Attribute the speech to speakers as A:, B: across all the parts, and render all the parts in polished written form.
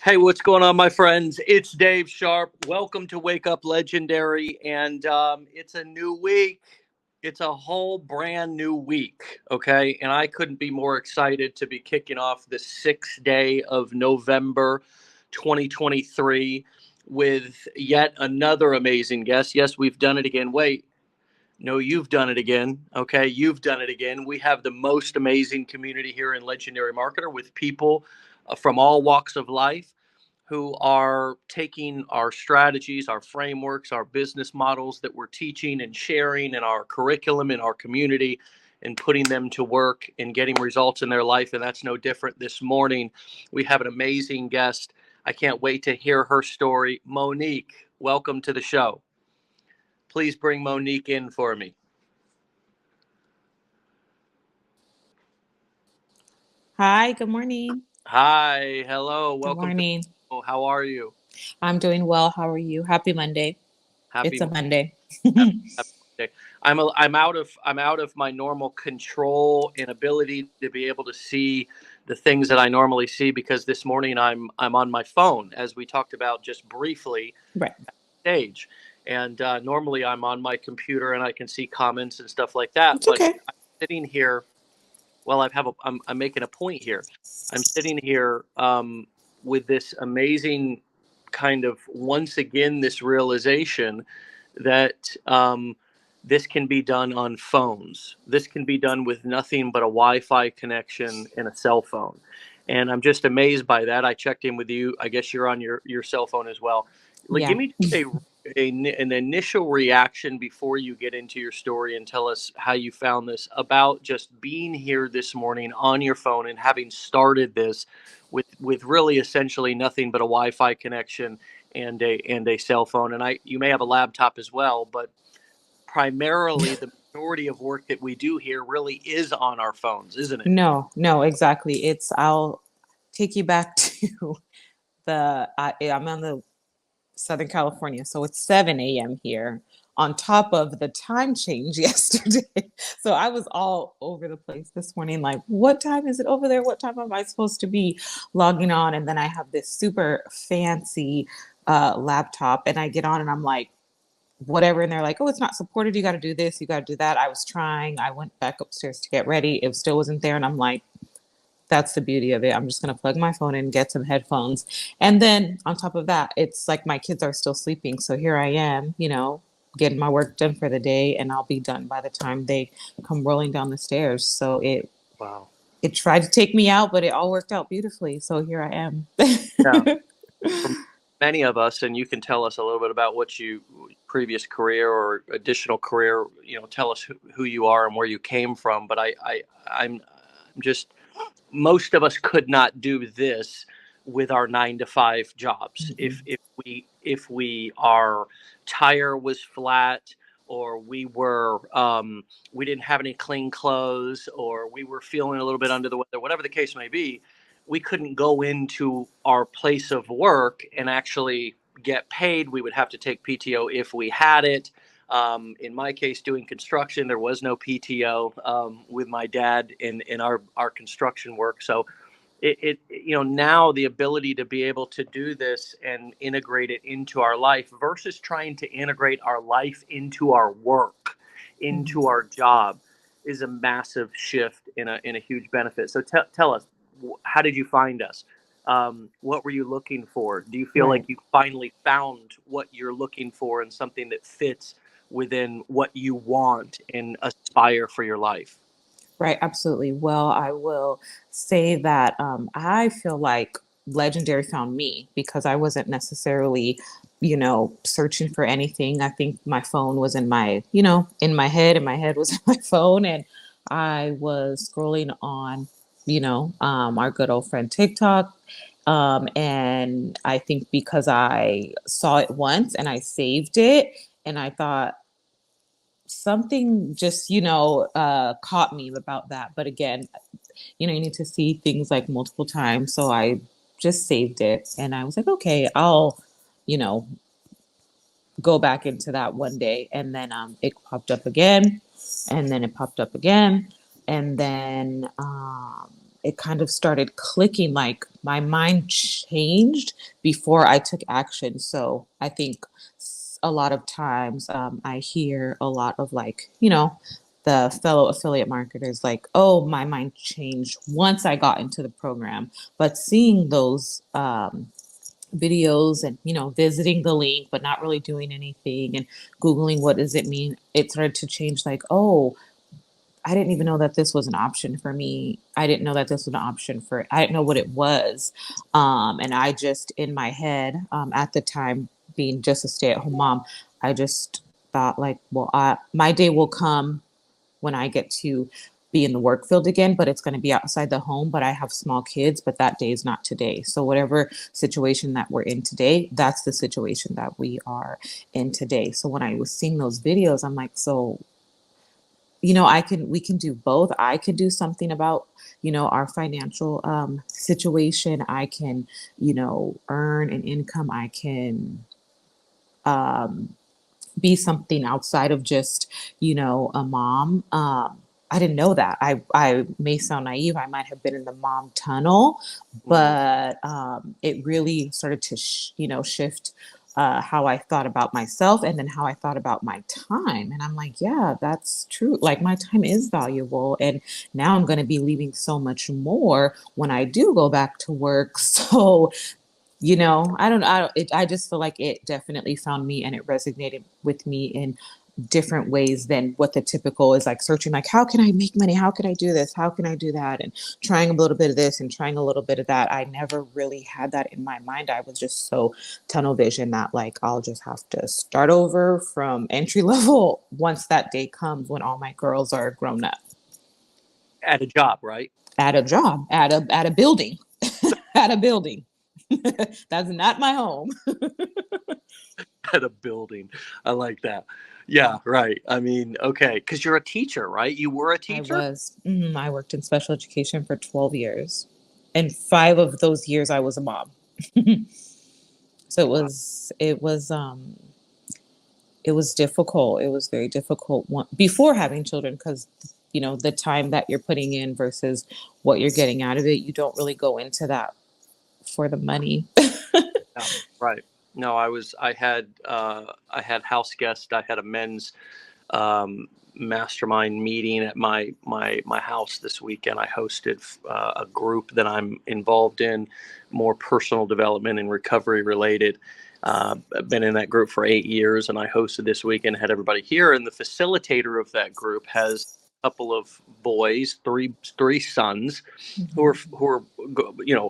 A: Hey, what's going on, my friends? It's Dave Sharpe. Welcome to Wake Up Legendary. And it's a new week. It's a whole brand new week. Okay. And I couldn't be more excited to be kicking off the sixth day of November 2023 with yet another amazing guest. Yes, we've done it again. Wait. No, you've done it again. Okay. You've done it again. We have the most amazing community here in Legendary Marketer with people from all walks of life who are taking our strategies, our frameworks, our business models that we're teaching and sharing in our curriculum in our community and putting them to work and getting results in their life. And that's no different this morning. We have an amazing guest. I can't wait to hear her story. Monique, welcome to the show. Please bring Monique in for me.
B: Hi, good morning.
A: Hi, hello,
B: Good
A: welcome to the
B: morning.
A: show. How are you?
B: I'm doing well. How are you? Happy Monday.
A: Happy
B: It's a Monday.
A: Happy, happy day. I'm out of my normal control and ability to be able to see the things that I normally see because this morning I'm on my phone, as we talked about just briefly
B: Right.
A: stage, and normally I'm on my computer and I can see comments and stuff like that.
B: It's
A: But
B: okay.
A: I'm sitting here. Well, I'm making a point here. I'm sitting here with this amazing kind of once again this realization that this can be done on phones. This can be done with nothing but a Wi-Fi connection and a cell phone. And I'm just amazed by that. I checked in with you. I guess you're on your cell phone as well. Like,
B: Yeah.
A: give me just an initial reaction before you get into your story and tell us how you found this about just being here this morning on your phone and having started this with really essentially nothing but a Wi-Fi connection and a cell phone. And you may have a laptop as well, but primarily the majority of work that we do here really is on our phones, isn't it?
B: No, exactly. I'll take you back to I'm on the Southern California, so it's 7 a.m. here on top of the time change yesterday. So I was all over the place this morning, like, what time is it over there? What time am I supposed to be logging on? And then I have this super fancy laptop and I get on and I'm like, whatever. And they're like, oh, it's not supported. You got to do this. You got to do that. I was trying. I went back upstairs to get ready. It still wasn't there. And I'm like, that's the beauty of it. I'm just going to plug my phone in, get some headphones. And then on top of that, it's like my kids are still sleeping. So here I am, getting my work done for the day and I'll be done by the time they come rolling down the stairs. So
A: Wow.
B: it tried to take me out, but it all worked out beautifully. So here I am.
A: Yeah. For many of us, and you can tell us a little bit about what you previous career or additional career, tell us who you are and where you came from. But I'm just most of us could not do this with our 9 to 5 jobs.
B: Mhm.
A: If our tire was flat, or we didn't have any clean clothes, or we were feeling a little bit under the weather, whatever the case may be, we couldn't go into our place of work and actually get paid. We would have to take PTO if we had it. In my case, doing construction, there was no PTO with my dad in our construction work. So now the ability to be able to do this and integrate it into our life versus trying to integrate our life into our work, into
B: Mhm.
A: our job, is a massive shift in a huge benefit. So tell us, how did you find us? What were you looking for? Do you feel
B: Right.
A: like you finally found what you're looking for and something that fits within what you want and aspire for your life?
B: Right, absolutely. Well, I will say that I feel like Legendary found me because I wasn't necessarily, searching for anything. I think my phone was in my head, and my head was in my phone, and I was scrolling on, our good old friend TikTok. And I think because I saw it once and I saved it, and I thought, something just caught me about that. But again, you need to see things like multiple times, so I just saved it and I was like, okay, I'll you know go back into that one day. And then it popped up again, and then it popped up again, and then it kind of started clicking, like my mind changed before I took action. So I think a lot of times I hear a lot of like, the fellow affiliate marketers like, oh, my mind changed once I got into the program. But seeing those videos and visiting the link but not really doing anything and googling what does it mean, it started to change, like, oh, I didn't even know that this was an option for me. I didn't know that this was an option for, I didn't know what it was. And I just, in my head, at the time, being just a stay-at-home mom, I just thought like, well, my day will come when I get to be in the work field again, but it's going to be outside the home. But I have small kids, but that day is not today. So whatever situation that we're in today, that's the situation that we are in today. So when I was seeing those videos, I'm like, so we can do both. I can do something about, our financial situation. I can, earn an income. I can um, be something outside of just, a mom. I didn't know that. I may sound naive. I might have been in the mom tunnel,
A: Mhm.
B: but it really started to, shift how I thought about myself and then how I thought about my time. And I'm like, yeah, that's true. Like my time is valuable. And now I'm going to be leaving so much more when I do go back to work. So I just feel like it definitely found me and it resonated with me in different ways than what the typical is, like searching, like, how can I make money? How can I do this? How can I do that? And trying a little bit of this and trying a little bit of that. I never really had that in my mind. I was just so tunnel vision that like, I'll just have to start over from entry level once that day comes when all my girls are grown up.
A: At a job, right?
B: At a job, at a building, at a building. That's not my home.
A: At a building. I like that. Yeah, right. I mean, okay, because you're a teacher, right? You were a
B: I
A: teacher?
B: was. I worked in special education for 12 years. And 5 of those years I was a mom. So
A: Wow.
B: it was difficult. It was very difficult before having children because the time that you're putting in versus what you're getting out of it, you don't really go into that for the money.
A: Yeah, right. No, I had house guests. I had a men's mastermind meeting at my house this weekend. I hosted a group that I'm involved in, more personal development and recovery related. I've been in that group for 8 years, and I hosted this weekend. Had everybody here, and the facilitator of that group has a couple of boys, three sons,
B: Mhm.
A: who are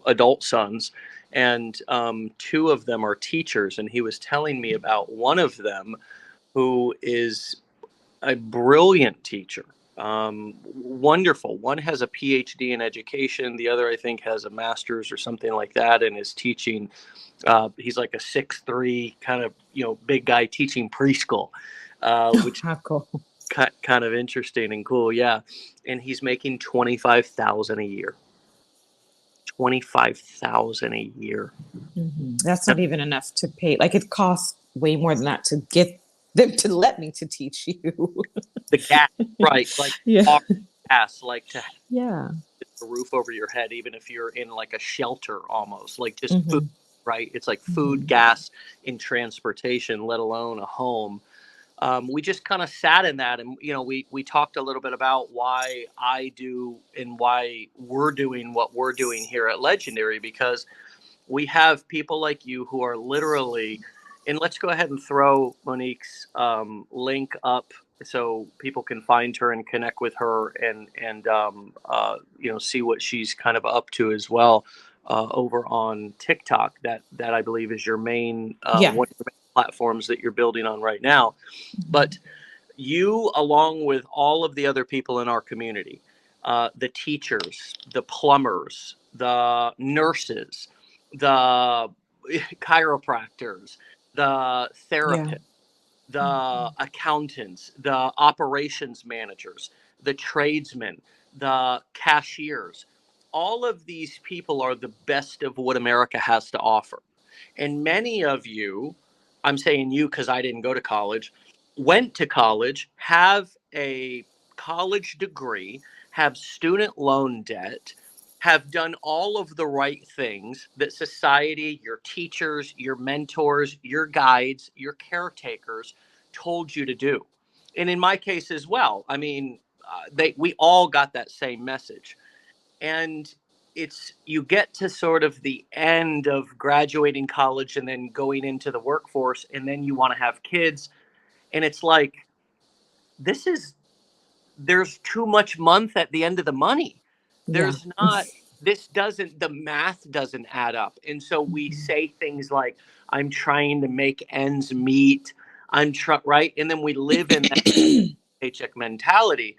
A: adult sons, and two of them are teachers. And he was telling me about one of them who is a brilliant teacher. Wonderful. One has a PhD in education. The other, I think, has a master's or something like that, and is teaching. He's like a 6'3" kind of big guy teaching preschool, which
B: How cool.
A: kind of interesting and cool. Yeah, and he's making 25,000 a year. 25,000 a year.
B: That's not even enough to pay. Like it costs way more than that to get them to let me to teach you.
A: The gas, right? Like
B: Yeah.
A: our gas, like to have
B: Yeah.
A: a roof over your head, even if you're in like a shelter, almost like just food,
B: Hmm.
A: right? It's like food,
B: Hmm.
A: gas, and transportation, let alone a home. We just kind of sat in that, and we talked a little bit about why I do and why we're doing what we're doing here at Legendary, because we have people like you who are literally, and let's go ahead and throw Monique's link up so people can find her and connect with her, and see what she's kind of up to as well, over on TikTok. That I believe is your main
B: Yeah.
A: one of the main platforms that you're building on right now. But you, along with all of the other people in our community, the teachers, the plumbers, the nurses, the chiropractors, the
B: Yeah.
A: therapists, the accountants, the operations managers, the tradesmen, the cashiers, all of these people are the best of what America has to offer. And many of you, I'm saying you because I didn't go to college, went to college, have a college degree, have student loan debt, have done all of the right things that society, your teachers, your mentors, your guides, your caretakers told you to do. And in my case as well, I mean, we all got that same message. And it's, you get to sort of the end of graduating college and then going into the workforce, and then you want to have kids. And it's like, this is, there's too much month at the end of the money.
B: Yeah.
A: There's not, this doesn't, the math doesn't add up. And so we
B: Mhm.
A: say things like, I'm trying to make ends meet. Right. And then we live in that paycheck mentality.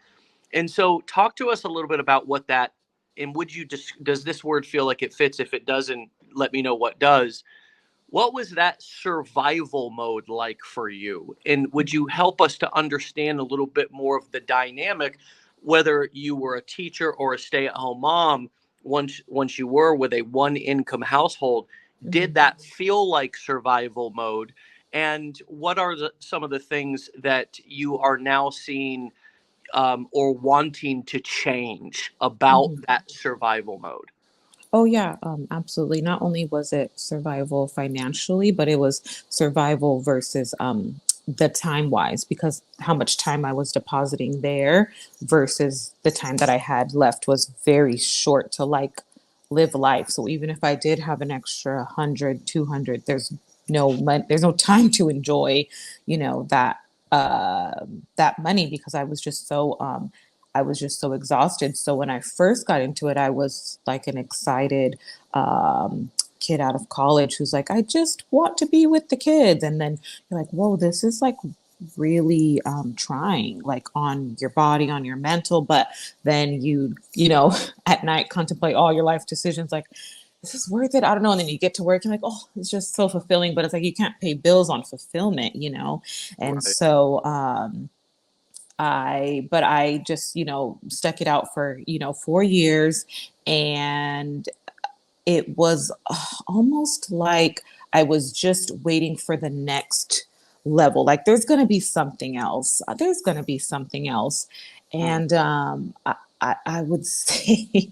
A: And so talk to us a little bit about what that, and would you just, does this word feel like it fits? If it doesn't, let me know what does. What was that survival mode like for you? And would you help us to understand a little bit more of the dynamic, whether you were a teacher or a stay-at-home mom, once you were with a one income household, did
B: Mhm.
A: that feel like survival mode? And what are some of the things that you are now seeing or wanting to change about
B: Mhm.
A: that survival mode?
B: Oh yeah, absolutely. Not only was it survival financially, but it was survival versus the time wise, because how much time I was depositing there versus the time that I had left was very short to like live life. So even if I did have an extra 100, 200, there's no time to enjoy, that that money, because I was just so exhausted. So when I first got into it, I was like an excited kid out of college who's like, I just want to be with the kids. And then you're like, whoa, this is like really trying, like on your body, on your mental. But then at night contemplate all your life decisions, like, is this worth it? I don't know. And then you get to work and like, oh, it's just so fulfilling. But it's like you can't pay bills on fulfillment. And
A: Right.
B: so I just, stuck it out for, 4 years. And it was almost like I was just waiting for the next level. Like there's going to be something else. There's going to be something else.
A: Mm.
B: And I would say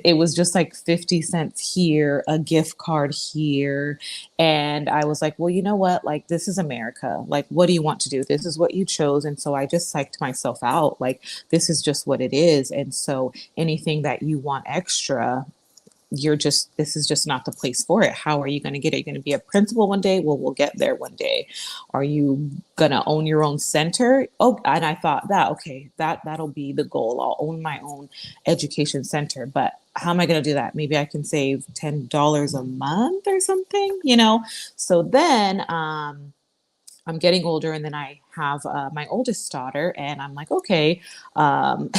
B: it was just like 50 cents here, a gift card here. And I was like, well, you know what? Like, this is America. Like, what do you want to do? This is what you chose. And so I just psyched myself out. Like, this is just what it is. And so anything that you want extra, this is just not the place for it. How are you going to get it? You're going to be a principal one day. Well, we'll get there one day. Are you going to own your own center? Oh, and I thought okay, that'll be the goal. I'll own my own education center. But how am I going to do that? Maybe I can save $10 a month or something. So then I'm getting older, and then I have my oldest daughter, and I'm like, okay, um,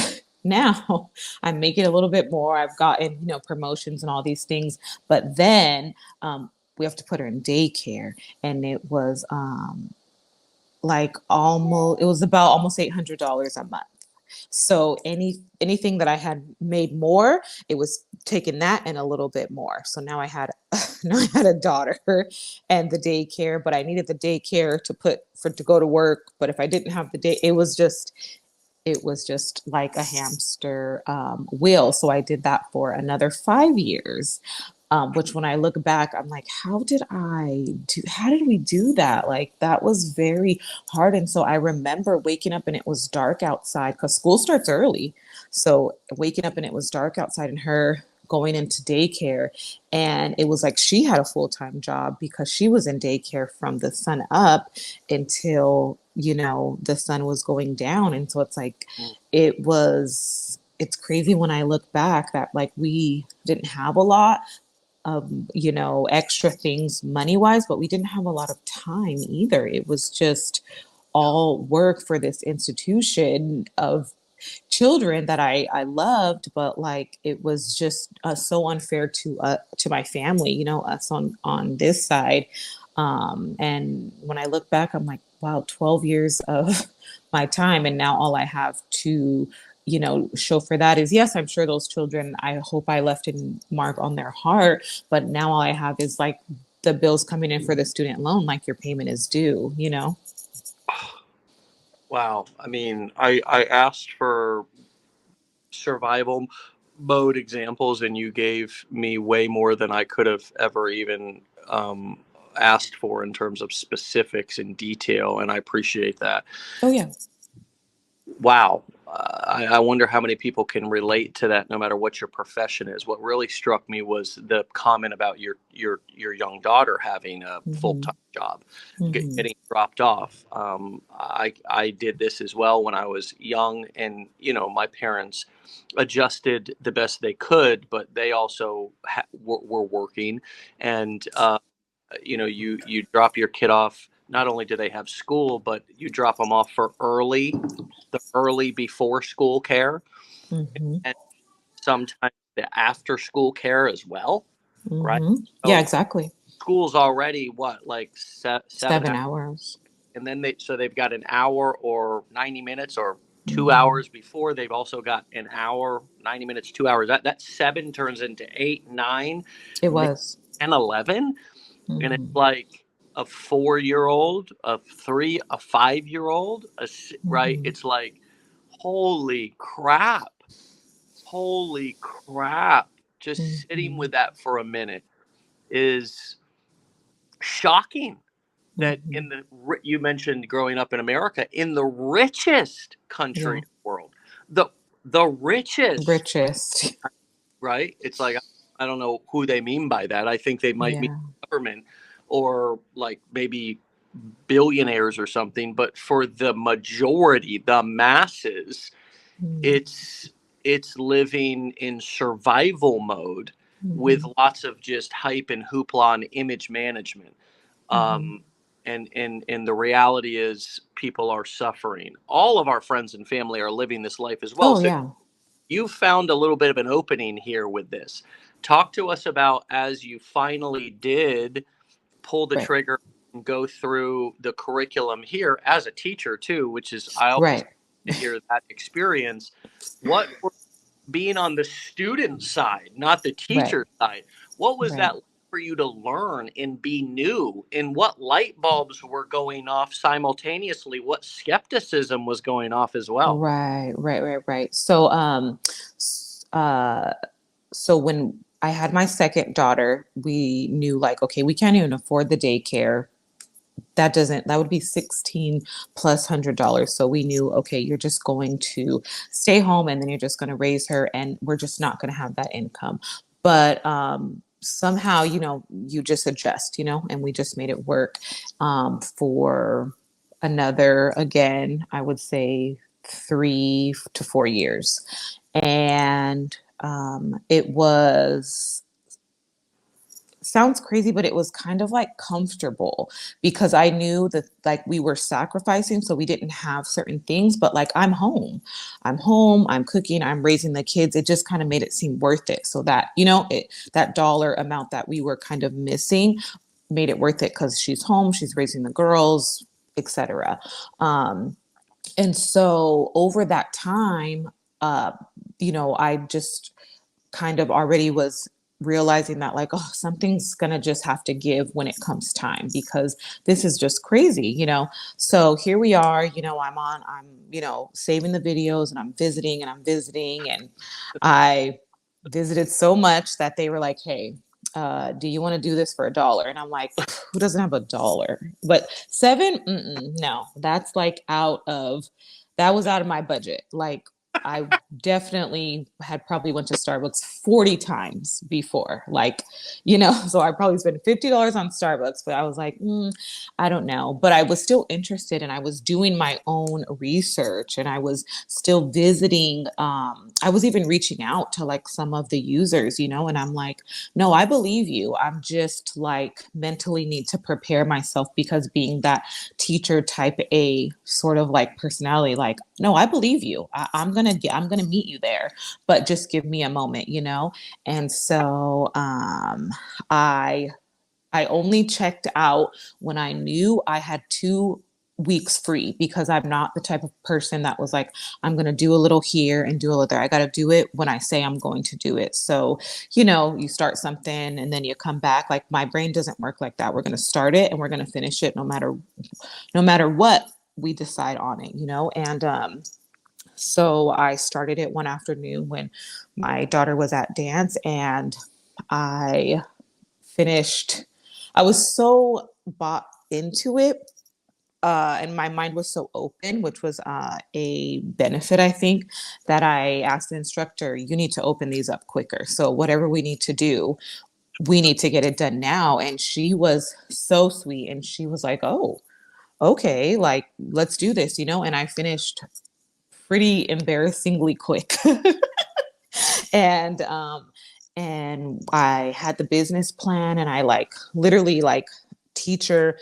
B: now I'm making a little bit more. I've gotten, promotions and all these things, but then we have to put her in daycare, and it was it was about almost $800 a month. So anything that I had made more, it was taking that and a little bit more. So now I had now I had a daughter and the daycare, but I needed the daycare to go to work. But if I didn't have the day, it was just like a hamster wheel. So I did that for another 5 years. Which when I look back, I'm like, how did we do that? Like, that was very hard. And so I remember waking up and it was dark outside because school starts early. So waking up and it was dark outside and her going into daycare. And it was like she had a full-time job because she was in daycare from the sun up until, the sun was going down. And so it's like,
A: Mm.
B: it's crazy when I look back that like we didn't have a lot extra things money wise, but we didn't have a lot of time either. It was just all work for this institution of children that I loved, but like it was just so unfair to my family, us on this side. And when I look back, I'm like, wow, 12 years of my time, and now all I have to show for that is, yes, I'm sure those children, I hope I left a mark on their heart, but now all I have is like the bills coming in for the student loan, like your payment is due.
A: Wow. I mean, I asked for survival mode examples, and you gave me way more than I could have ever even asked for in terms of specifics and detail, and I appreciate that.
B: Oh yeah.
A: Wow. I wonder how many people can relate to that, no matter what your profession is. What really struck me was the comment about your young daughter having a full-time job, getting dropped off. I did this as well when I was young, and my parents adjusted the best they could, but they also were working, and you drop your kid off. Not only do they have school, but you drop them off for the early before school care, and sometimes the after school care as well, right?
B: Yeah,
A: So
B: exactly.
A: school's already what, like 7 hours,
B: 7 hours.
A: and then they've got an hour or 90 minutes or 2 hours before. They've also got an hour, 90 minutes, 2 hours. That 7 turns into 8, 9,
B: It was.
A: and 11, and it's like a 4-year-old, a 5-year-old, right? It's like, holy crap. Just sitting with that for a minute is shocking. That you mentioned growing up in America, in the richest country in the world, the richest, right? It's like, I don't know who they mean by that. I think they might mean government, or like maybe billionaires or something. But for the majority, the masses, it's living in survival mode with lots of just hype and hoopla and image management. And the reality is, people are suffering. All of our friends and family are living this life as well.
B: Oh
A: So
B: yeah.
A: you found a little bit of an opening here with this. Talk to us about, as you finally did pull the trigger and go through the curriculum here as a teacher too, which is, I always to hear that experience. What being on the student side, not the teacher side, what was that like for you to learn and be new? And what light bulbs were going off simultaneously? What skepticism was going off as well?
B: Right. So when I had my second daughter, we knew like, okay, we can't even afford the daycare. That would be 16 plus $100. So we knew, okay, you're just going to stay home and then you're just going to raise her, and we're just not going to have that income. But somehow, you just adjust, and we just made it work for another, again, I would say 3 to 4 years. And it sounds crazy, but it was kind of like comfortable, because I knew that like we were sacrificing, so we didn't have certain things, but like I'm home, I'm cooking, I'm raising the kids. It just kind of made it seem worth it. So that, that dollar amount that we were kind of missing made it worth it, because she's home, she's raising the girls, etc. And so over that time, I just kind of already was realizing that like, oh, something's gonna just have to give when it comes time, because this is just crazy. So here we are, I'm saving the videos, and I'm visiting, and I visited so much that they were like, hey, do you want to do this for $1? And I'm like, who doesn't have $1? But 7, no, that's like that was out of my budget. Like, I definitely had probably went to Starbucks 40 times before, so I probably spent $50 on Starbucks, but I was like, I don't know. But I was still interested, and I was doing my own research, and I was still visiting. I was even reaching out to like some of the users, and I'm like, no, I believe you. I'm just like mentally need to prepare myself, because being that teacher type A sort of like personality, like, no, I believe you. I'm gonna meet you there, but just give me a moment, And so I only checked out when I knew I had 2 weeks free, because I'm not the type of person that was like, I'm going to do a little here and do a little there. I got to do it when I say I'm going to do it. So, you start something and then you come back. Like, my brain doesn't work like that. We're going to start it and we're going to finish it no matter what we decide on it, And so I started it one afternoon when my daughter was at dance, and I finished. I was so bought into it, and my mind was so open, which was a benefit, I think, that I asked the instructor, "You need to open these up quicker. So whatever we need to do, we need to get it done now." And she was so sweet, and she was like, "Oh, okay, like let's do this," And I finished pretty embarrassingly quick. and I had the business plan, and I like literally like teacher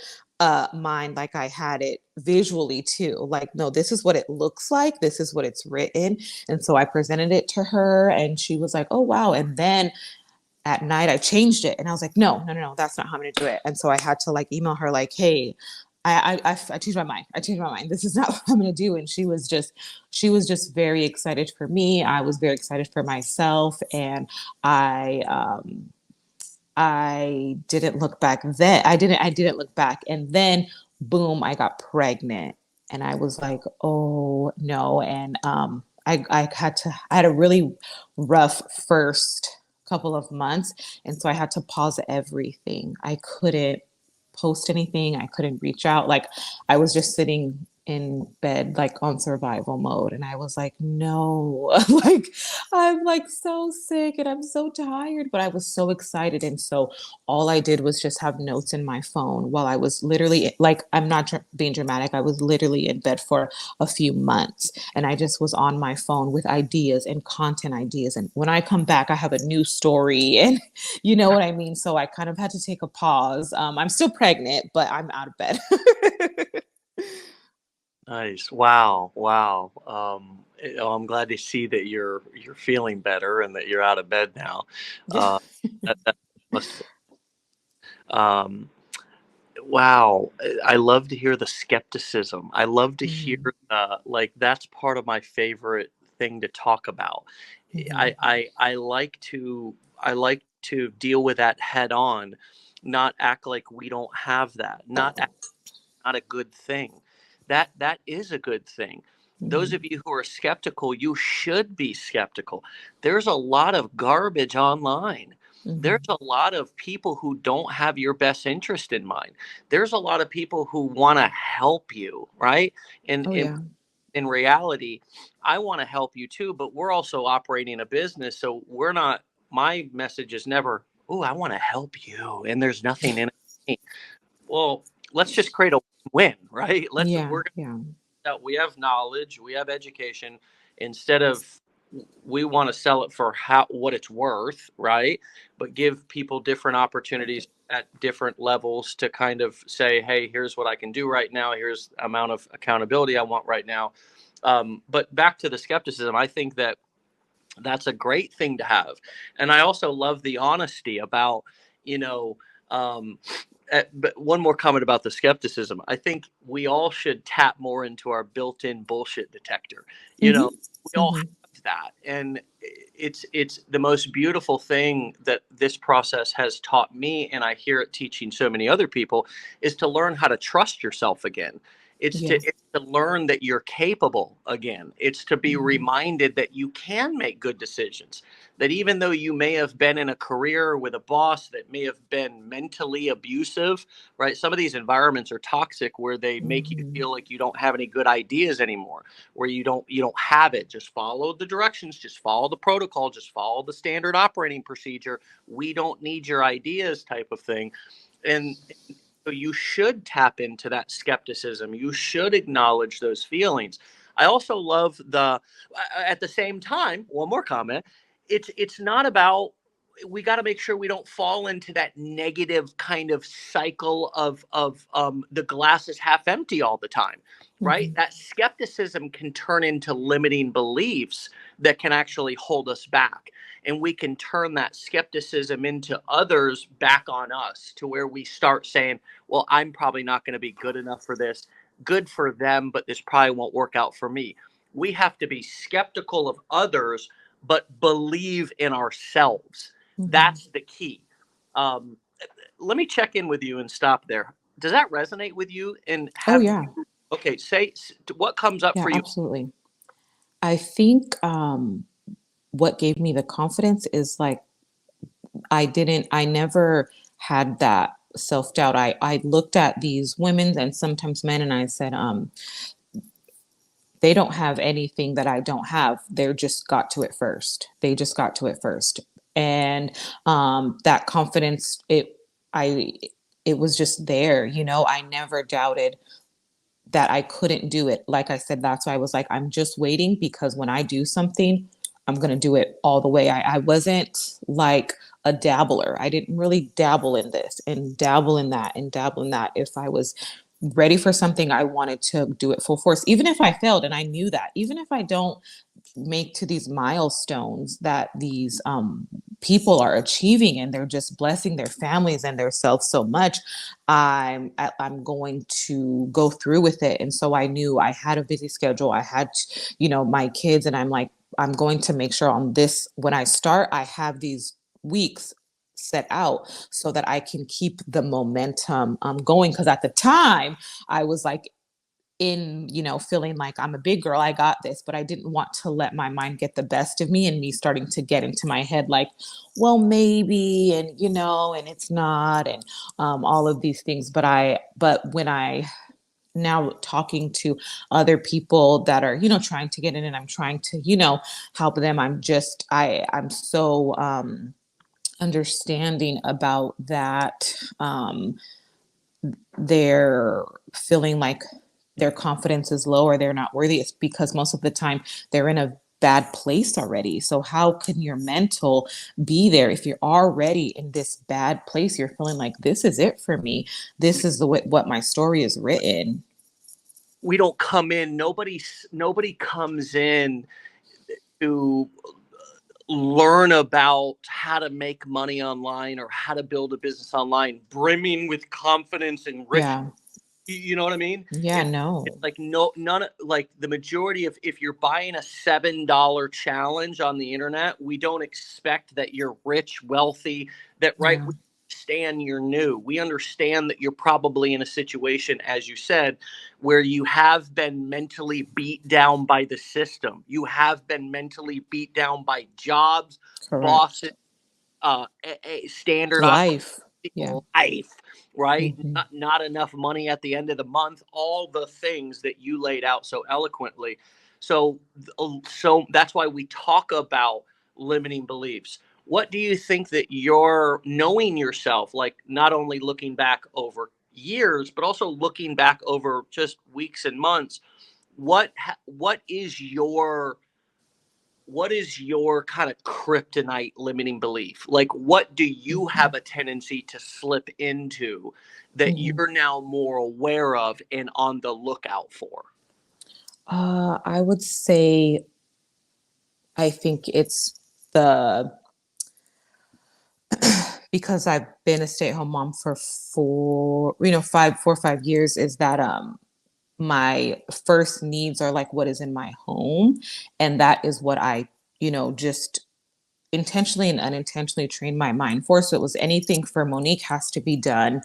B: mind, like I had it visually too, like, no, this is what it looks like, this is what it's written. And so I presented it to her, and she was like, "Oh wow." And then at night I changed it, and I was like, "No, no, no, no, that's not how I'm gonna do it." And so I had to like email her like, "Hey, I changed my mind. I changed my mind. This is not what I'm gonna do." And she was just very excited for me. I was very excited for myself, and I I didn't look back then. I didn't look back. And then boom, I got pregnant, and I was like, "Oh no." And I had a really rough first couple of months, and so I had to pause everything. I couldn't post anything. I couldn't reach out. Like, I was just sitting in bed like on survival mode, and I was like, "No." Like, I'm like so sick and I'm so tired, but I was so excited. And so all I did was just have notes in my phone while I was literally, like, I'm not being dramatic, I was literally in bed for a few months, and I just was on my phone with ideas and content ideas. And when I come back, I have a new story, and you know what I mean? So I kind of had to take a pause. I'm still pregnant, but I'm out of bed.
A: Nice. Wow. Wow. I'm glad to see that you're feeling better and that you're out of bed now.
B: Yeah.
A: Uh, that must. Um, wow. I love to hear the skepticism. I love to hear
B: Mhm.
A: like that's part of my favorite thing to talk about.
B: Mhm.
A: I like to deal with that head on, not act like we don't have that. Not a good thing. That is a good thing. Those of
B: Mhm.
A: you who are skeptical, you should be skeptical. There's a lot of garbage online. There's
B: Mhm.
A: a lot of people who don't have your best interest in mind. There's a lot of people who want to help you, right? And
B: Oh yeah.
A: in reality, I want to help you too, but we're also operating a business, so we're not. My message is never, "Oh, I want to help you," and there's nothing in it. Well, let's just create a win, right?
B: Yeah.
A: We're
B: Yeah.
A: we have knowledge, we have education. Instead of we want to sell it for how what it's worth, right? But give people different opportunities at different levels to kind of say, "Hey, here's what I can do right now. Here's the amount of accountability I want right now." But back to the skepticism, I think that that's a great thing to have. And I also love the honesty about, you know, um, but one more comment about the skepticism. I think we all should tap more into our built-in bullshit detector. You know,
B: Mhm.
A: we all
B: Mhm.
A: have that, and it's the most beautiful thing that this process has taught me, and I hear it teaching so many other people, is to learn how to trust yourself again.
B: Yeah.
A: It's to learn that you're capable again. It's to be
B: Mhm.
A: reminded that you can make good decisions. That even though you may have been in a career with a boss that may have been mentally abusive, right? Some of these environments are toxic where they make you
B: Mhm.
A: feel like you don't have any good ideas anymore, where you don't have it. Just follow the directions, just follow the protocol, just follow the standard operating procedure. We don't need your ideas type of thing. And so you should tap into that skepticism. You should acknowledge those feelings. I also love at the same time, one more comment. It's not about, we got to make sure we don't fall into that negative kind of cycle of the glass is half empty all the time, right?
B: Mhm.
A: That skepticism can turn into limiting beliefs that can actually hold us back, and we can turn that skepticism into others back on us, to where we start saying, well, I'm probably not going to be good enough for this. Good for them, but this probably won't work out for me. We have to be skeptical of others, but believe in ourselves.
B: Mhm.
A: That's the key. Um, Let me check in with you and stop there. Does that resonate with you? And
B: Oh
A: have
B: yeah.
A: you, okay, say what comes up
B: Yeah,
A: for you.
B: absolutely. I think what gave me the confidence is like, I never had that self-doubt. I looked at these women and sometimes men, and I said, they don't have anything that I don't have. They just got to it first. They just got to it first. And that confidence, I, it was just there, you know. I never doubted that I couldn't do it. Like I said, that's why I was like, I'm just waiting, because when I do something, I'm going to do it all the way. I wasn't like a dabbler. I didn't really dabble in this and dabble in that and dabble in that. If I was ready for something, I wanted to do it full force, even if I failed. And I knew that even if I don't make to these milestones that these people are achieving, and they're just blessing their families and their selves so much, I'm going to go through with it. And so I knew I had a busy schedule. I had, you know, my kids, and I'm like, I'm going to make sure on this, when I start, I have these weeks set out so that I can keep the momentum going. Because at the time, I was like, in, you know, feeling like I'm a big girl, I got this, but I didn't want to let my mind get the best of me, and me starting to get into my head like, well, maybe, and you know, and it's not, and all of these things. But when I now talking to other people that are, you know, trying to get in, and I'm trying to, you know, help them, I'm so understanding about that. They're feeling like their confidence is low, or they're not worthy. It's because most of the time they're in a bad place already. So how can your mental be there if you're already in this bad place? You're feeling like, this is it for me. This is the what my story is written.
A: We don't come in. Nobody comes in to learn about how to make money online or how to build a business online brimming with confidence and riches.
B: Yeah.
A: You know what I mean?
B: Yeah,
A: It's
B: no.
A: like none, like the majority of, if you're buying a $7 challenge on the internet, we don't expect that you're rich, wealthy, that right.
B: Yeah.
A: We understand you're new. We understand that you're probably in a situation, as you said, where you have been mentally beat down by the system. You have been mentally beat down by jobs, bosses,
B: Correct.
A: a standard
B: Life. Yeah.
A: life, right?
B: Hmm.
A: Not enough money at the end of the month, all the things that you laid out so eloquently. So that's why we talk about limiting beliefs. What do you think that you're knowing yourself, like not only looking back over years, but also looking back over just weeks and months? What is your kind of kryptonite limiting belief? Like, what do you
B: Hmm.
A: have a tendency to slip into that
B: Hmm.
A: you're now more aware of and on the lookout for?
B: I would say, I think it's the because I've been a stay-at-home mom for 4 or 5 years, is that my first needs are like what is in my home. And that is what I, you know, just intentionally and unintentionally trained my mind for. So it was, anything for Monique has to be done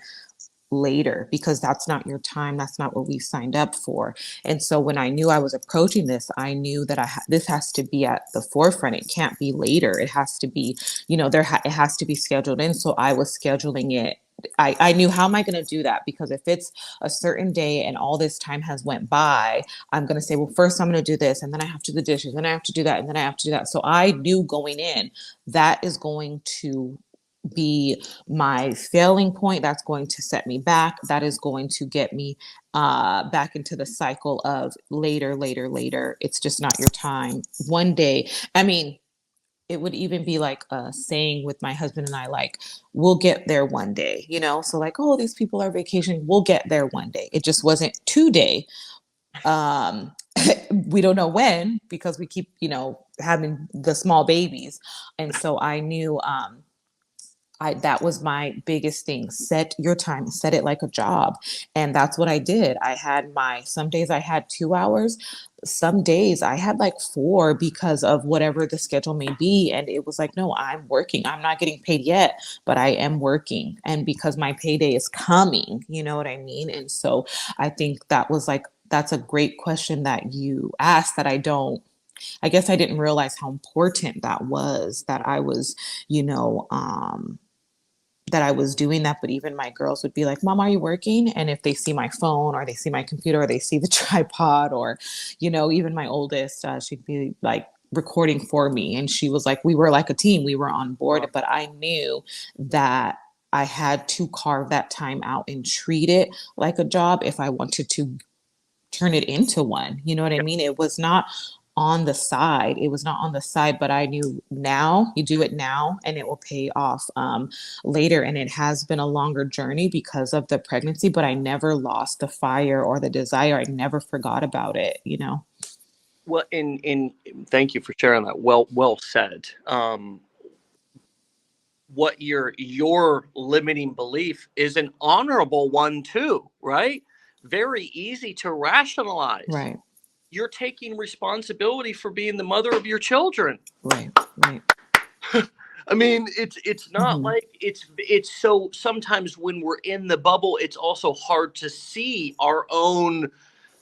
B: later, because that's not your time, that's not what we signed up for. And so when I knew I was approaching this, I knew that this has to be at the forefront. It can't be later. It has to be, you know, it has to be scheduled in. So I was scheduling it. I knew, how am I going to do that? Because if it's a certain day and all this time has went by, I'm going to say, well, first I'm going to do this, and then I have to do the dishes, then I have to do that, and then I have to do that. So I knew going in, that is going to be my failing point. That's going to set me back. That is going to get me back into the cycle of later, later, later. It's just not your time. One day, I mean, it would even be like a saying with my husband and I, like, we'll get there one day, you know? So like, oh, these people are vacationing. We'll get there one day. It just wasn't today. Um, we don't know when, because we keep, you know, having the small babies. And so I knew, that was my biggest thing. Set your time, set it like a job. And that's what I did. Some days I had 2 hours, some days I had like four, because of whatever the schedule may be. And it was like, no, I'm working. I'm not getting paid yet, but I am working. And because my payday is coming, you know what I mean? And so I think that was like, that's a great question that you asked, that I don't I guess I didn't realize how important that was, that I was, you know, that I was doing that. But even my girls would be like, Mom, are you working? And if they see my phone or they see my computer or they see the tripod, or, you know, even my oldest, she'd be like recording for me. And she was like, we were like a team, we were on board. But I knew that I had to carve that time out and treat it like a job if I wanted to turn it into one. You know what I mean? It was not on the side. It was not on the side, but I knew now you do it now and it will pay off later. And it has been a longer journey because of the pregnancy, but I never lost the fire or the desire. I never forgot about it, you know?
A: Well, in thank you for sharing that. Well said. What your limiting belief is an honorable one too, right? Very easy to rationalize.
B: Right.
A: You're taking responsibility for being the mother of your children.
B: Right. Right.
A: I mean, it's not like it's so sometimes when we're in the bubble, it's also hard to see our own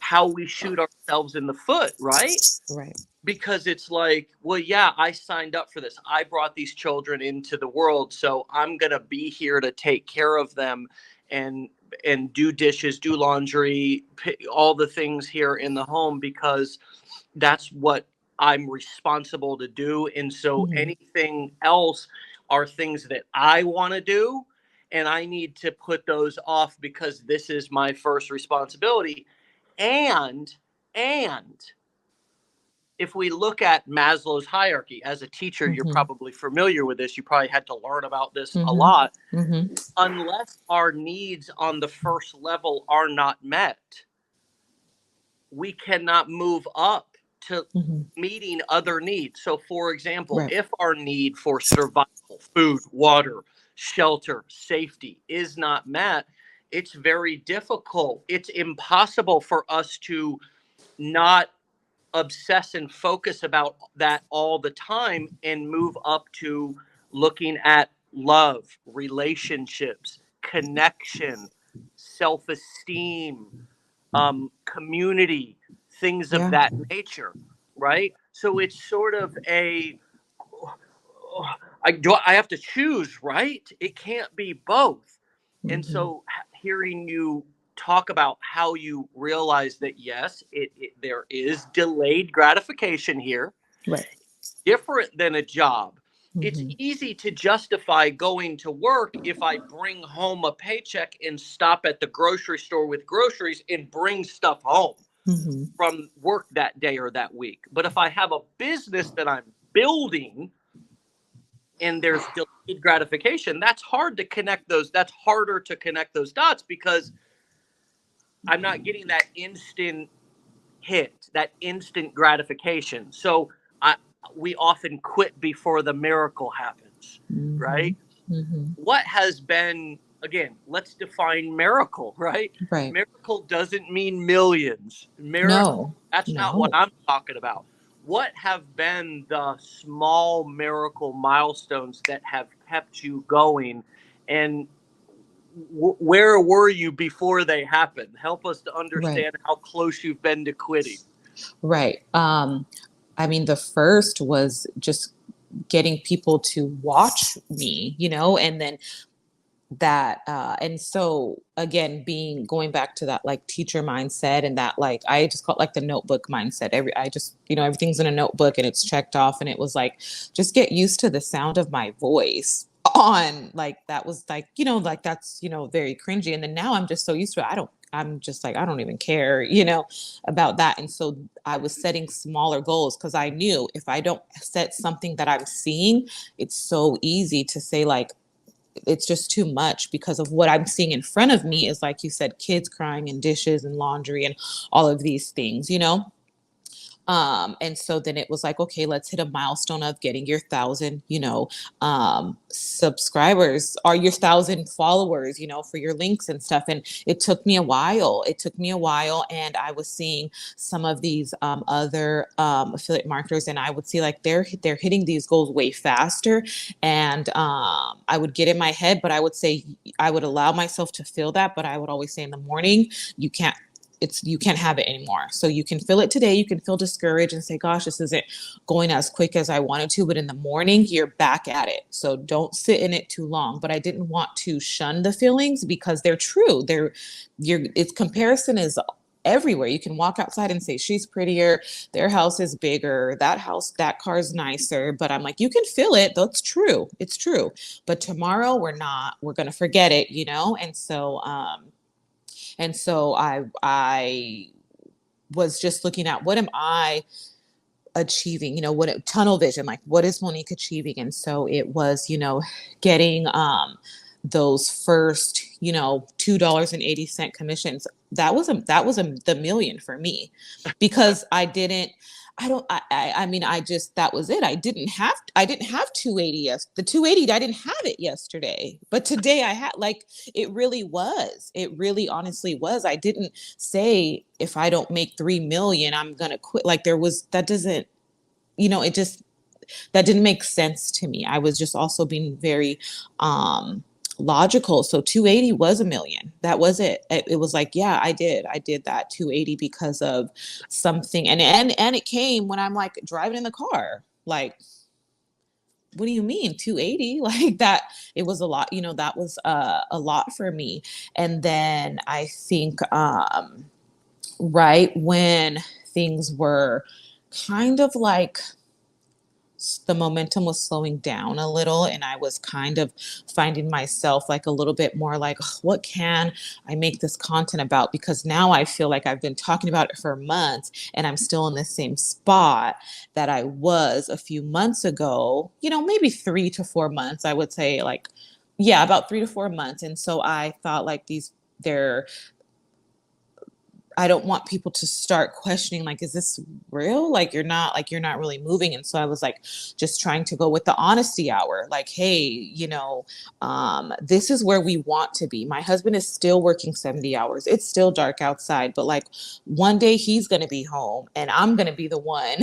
A: how we shoot ourselves in the foot, right?
B: Right.
A: Because it's like, well, yeah, I signed up for this. I brought these children into the world, so I'm going to be here to take care of them and do dishes, do laundry, all the things here in the home because that's what I'm responsible to do. And so anything else are things that I want to do, and I need to put those off because this is my first responsibility. And if we look at Maslow's hierarchy, as a teacher, you're probably familiar with this. You probably had to learn about this a lot. Unless our needs on the first level are not met, we cannot move up to meeting other needs. So, for example, if our need for survival, food, water, shelter, safety is not met, it's very difficult. It's impossible for us to not obsess and focus about that all the time and move up to looking at love, relationships, connection, self-esteem, community, things of that nature, right? So it's sort of I have to choose, right? It can't be both. And so hearing you talk about how you realize that, yes, there is delayed gratification here,
B: Right.
A: different than a job. It's easy to justify going to work if I bring home a paycheck and stop at the grocery store with groceries and bring stuff home from work that day or that week. But if I have a business that I'm building and there's delayed gratification, that's hard to connect those. That's harder to connect those dots because I'm not getting that instant hit, that instant gratification. So we often quit before the miracle happens, right? What has been, again, let's define miracle, right? Miracle doesn't mean millions. Miracle, that's not what I'm talking about. What have been the small miracle milestones that have kept you going? And where were you before they happened? Help us to understand how close you've been to quitting.
B: Right. I mean, the first was just getting people to watch me, you know, and then that and so again going back to that like teacher mindset, and that like I just call it like the notebook mindset. I just, you know, everything's in a notebook and it's checked off, and it was like just get used to the sound of my voice on, like that was like, you know, like that's, you know, very cringy. And then now I'm just so used to it, I'm just like I don't even care, you know, about that. And so I was setting smaller goals because I knew if I don't set something that I'm seeing, it's so easy to say like it's just too much because of what I'm seeing in front of me is, like you said, kids crying and dishes and laundry and all of these things, you know? And so then it was like, okay, let's hit a milestone of getting your 1,000, you know, subscribers or your 1,000 followers, you know, for your links and stuff. And it took me a while. And I was seeing some of these other affiliate marketers, and I would see like they're hitting these goals way faster. And I would get in my head, but I would say I would allow myself to feel that. But I would always say in the morning, you can't you can't have it anymore. So you can feel it today. You can feel discouraged and say, gosh, this isn't going as quick as I wanted to. But in the morning, you're back at it. So don't sit in it too long. But I didn't want to shun the feelings because they're true. It's comparison is everywhere. You can walk outside and say, she's prettier, their house is bigger, that car's nicer. But I'm like, you can feel it. That's true. It's true. But tomorrow we're going to forget it, and so I was just looking at what am I achieving, what tunnel vision, like what is Monique achieving? And so it was, getting those first, $2.80 commissions. That was the million for me, because that was it. I didn't have 280. The 280, I didn't have it yesterday, but today I had, it really honestly was. I didn't say, if I don't make 3 million, I'm going to quit. That didn't make sense to me. I was just also being very, logical. So 280 was a million. That was it. It was like, yeah, I did that 280 because of something. And it came when I'm like driving in the car, like, what do you mean 280? Like that, it was a lot, that was a lot for me. And then I think, right when things were kind of like, the momentum was slowing down a little, and I was kind of finding myself like a little bit more like, what can I make this content about? Because now I feel like I've been talking about it for months and I'm still in the same spot that I was a few months ago, maybe 3 to 4 months, I would say, like, yeah, about 3 to 4 months. And so I thought, like, I don't want people to start questioning, like, is this real? Like, you're not really moving. And so I was like, just trying to go with the honesty hour. Like, hey, this is where we want to be. My husband is still working 70 hours. It's still dark outside, but like one day he's going to be home and I'm going to be the one,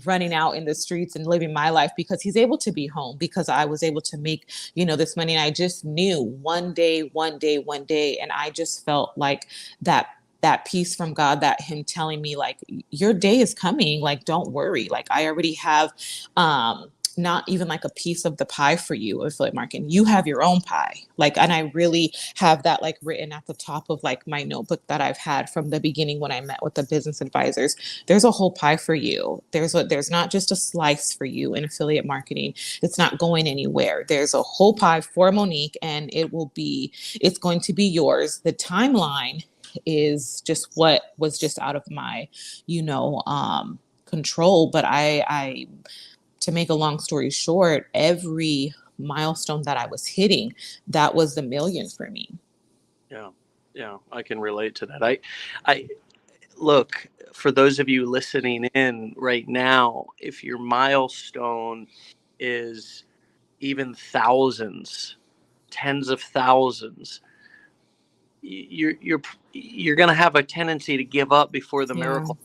B: running out in the streets and living my life because he's able to be home, because I was able to make, this money. And I just knew one day. And I just felt like that peace from God, that him telling me, like, your day is coming, like, don't worry. Like, I already have, not even like a piece of the pie for you, affiliate marketing. You have your own pie. Like, and I really have that like written at the top of like my notebook that I've had from the beginning when I met with the business advisors. There's a whole pie for you. There's not just a slice for you in affiliate marketing. It's not going anywhere. There's a whole pie for Monique, and it's going to be yours. The timeline is just what was just out of my, control. But I to make a long story short, every milestone that I was hitting, that was the million for me.
A: Yeah, I can relate to that. I look, for those of you listening in right now, if your milestone is even thousands, tens of thousands, you're going to have a tendency to give up before the miracle.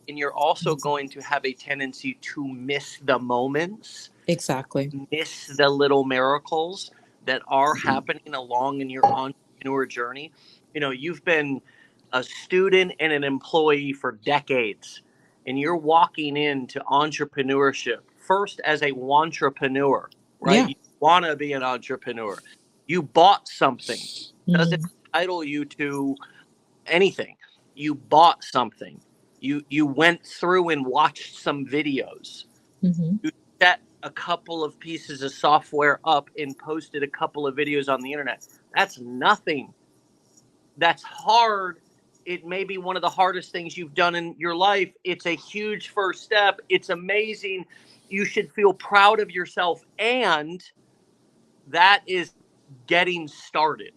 A: And you're also going to have a tendency to miss the moments.
B: Exactly.
A: Miss the little miracles that are happening along in your entrepreneur journey. You've been a student and an employee for decades, and you're walking into entrepreneurship first as a wantrepreneur, right?
B: Yeah.
A: You want to be an entrepreneur. You bought something. Doesn't entitle you to anything. You bought something. You went through and watched some videos. You set a couple of pieces of software up and posted a couple of videos on the internet. That's nothing. That's hard. It may be one of the hardest things you've done in your life. It's a huge first step. It's amazing. You should feel proud of yourself. And that is getting started.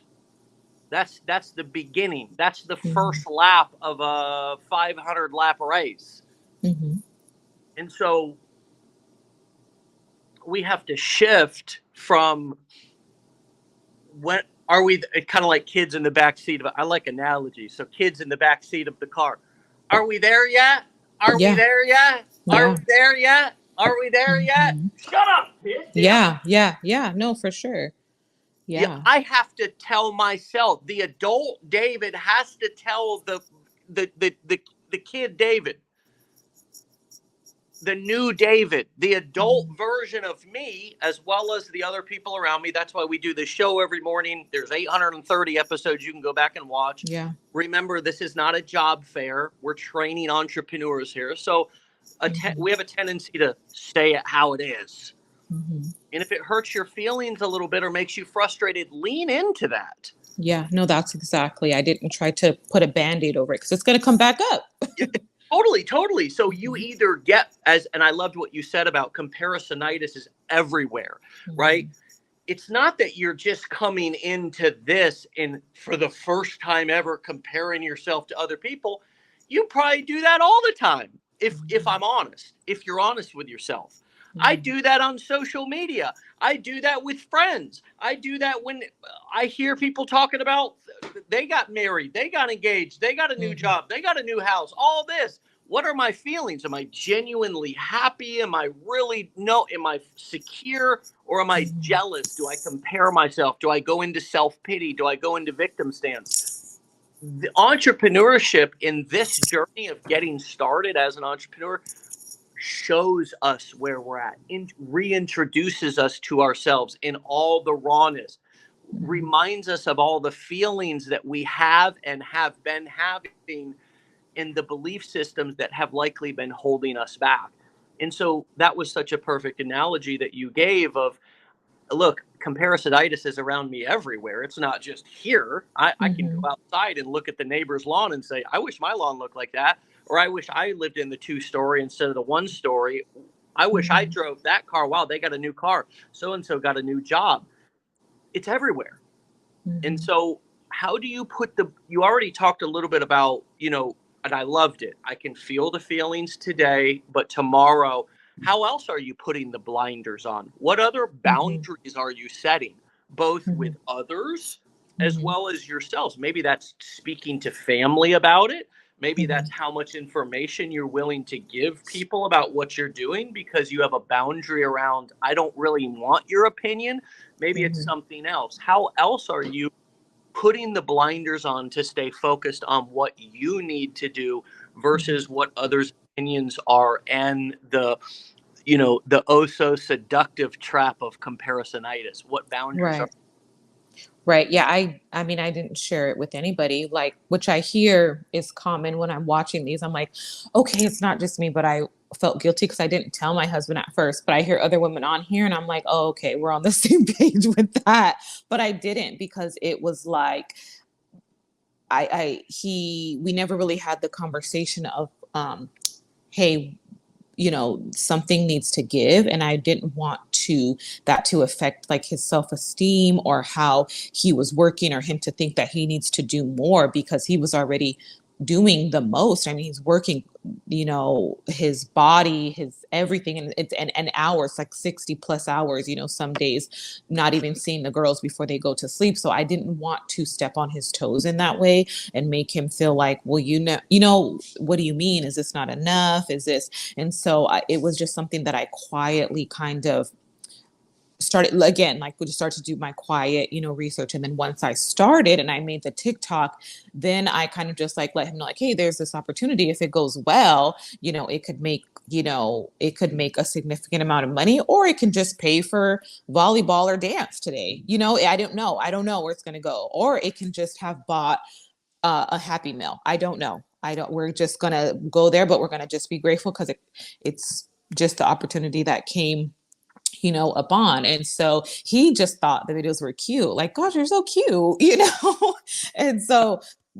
A: That's the beginning. That's the first lap of a 500 lap race. And so we have to shift from when are we kind of like kids in the back seat of, I like analogies. So kids in the back seat of the car. Are we there yet? Are we there yet? Are we there yet? Are we there yet? Shut up, bitch.
B: Yeah. No, for sure.
A: Yeah,
B: Yeah.
A: I have to tell myself. The adult David has to tell the kid David, the new David, the adult
B: Mhm.
A: version of me, as well as the other people around me. That's why we do this show every morning. There's 830 episodes you can go back and watch.
B: Yeah.
A: Remember, this is not a job fair. We're training entrepreneurs here. So
B: Mhm.
A: we have a tendency to stay at how it is.
B: Mhm.
A: And if it hurts your feelings a little bit or makes you frustrated, lean into that.
B: Yeah, no, that's exactly. I didn't try to put a band-aid over it because it's going to come back up.
A: Yeah, totally, totally. So you
B: Mhm.
A: either get as, and I loved what you said about comparisonitis is everywhere, right?
B: Mhm.
A: It's not that you're just coming into this and for the first time ever comparing yourself to other people. You probably do that all the time. If
B: Mhm.
A: I'm honest, if you're honest with yourself. I
B: Mhm.
A: do that on social media. I do that with friends. I do that when I hear people talking about they got married, they got engaged, they got a new
B: Mhm.
A: job, they got a new house, all this. What are my feelings? Am I genuinely happy? Am I really no? Am I secure? Or am I
B: Mhm.
A: jealous? Do I compare myself? Do I go into self pity? Do I go into victim stance? The entrepreneurship in this journey of getting started as an entrepreneur shows us where we're at, reintroduces us to ourselves in all the rawness,
B: Mhm.
A: reminds us of all the feelings that we have and have been having in the belief systems that have likely been holding us back. And so that was such a perfect analogy that you gave of, look, comparisonitis is around me everywhere. It's not just here. I can go
B: Mhm.
A: outside and look at the neighbor's lawn and say, I wish my lawn looked like that. Or I wish I lived in the 2 story instead of the 1 story. I wish I
B: Mhm.
A: drove that car. Wow, they got a new car. So and so got a new job. It's everywhere. And
B: Mhm.
A: so, how do you put you already talked a little bit about, and I loved it. I can feel the feelings today, but tomorrow, how else are you putting the blinders on? What other
B: Mhm.
A: boundaries are you setting, both with
B: Mhm.
A: others as
B: Mhm.
A: well as yourselves? Maybe that's speaking to family about it. Maybe that's
B: Mhm.
A: how much information you're willing to give people about what you're doing because you have a boundary around, I don't really want your opinion. Maybe it's
B: Mhm.
A: something else. How else are you putting the blinders on to stay focused on what you need to do
B: Mhm.
A: versus what others' opinions are and the oh so seductive trap of comparisonitis? What boundaries are?
B: Right. Right. Yeah. I mean, I didn't share it with anybody, like, which I hear is common when I'm watching these. I'm like, okay, it's not just me, but I felt guilty because I didn't tell my husband at first. But I hear other women on here and I'm like, oh, okay, we're on the same page with that. But I didn't because it was like we never really had the conversation of hey, something needs to give, and I didn't want to affect like his self-esteem or how he was working, or him to think that he needs to do more because he was already doing the most. I mean, he's working, his body, his everything, and it's and hours, like 60 plus hours, some days not even seeing the girls before they go to sleep. So I didn't want to step on his toes in that way and make him feel like, well, what do you mean? Is this not enough? Is this? And so it was just something that I quietly kind of started, again, like, would start to do my quiet, research. And then once I started and I made the TikTok, then I kind of just like let him know, like, hey, there's this opportunity. If it goes well, it could make a significant amount of money, or it can just pay for volleyball or dance today. I don't know where it's going to go. Or it can just have bought a Happy Meal. I don't know. We're just going to go there, but we're going to just be grateful because it's just the opportunity that came, upon. And so he just thought the videos were cute. Like, gosh, you're so cute, And so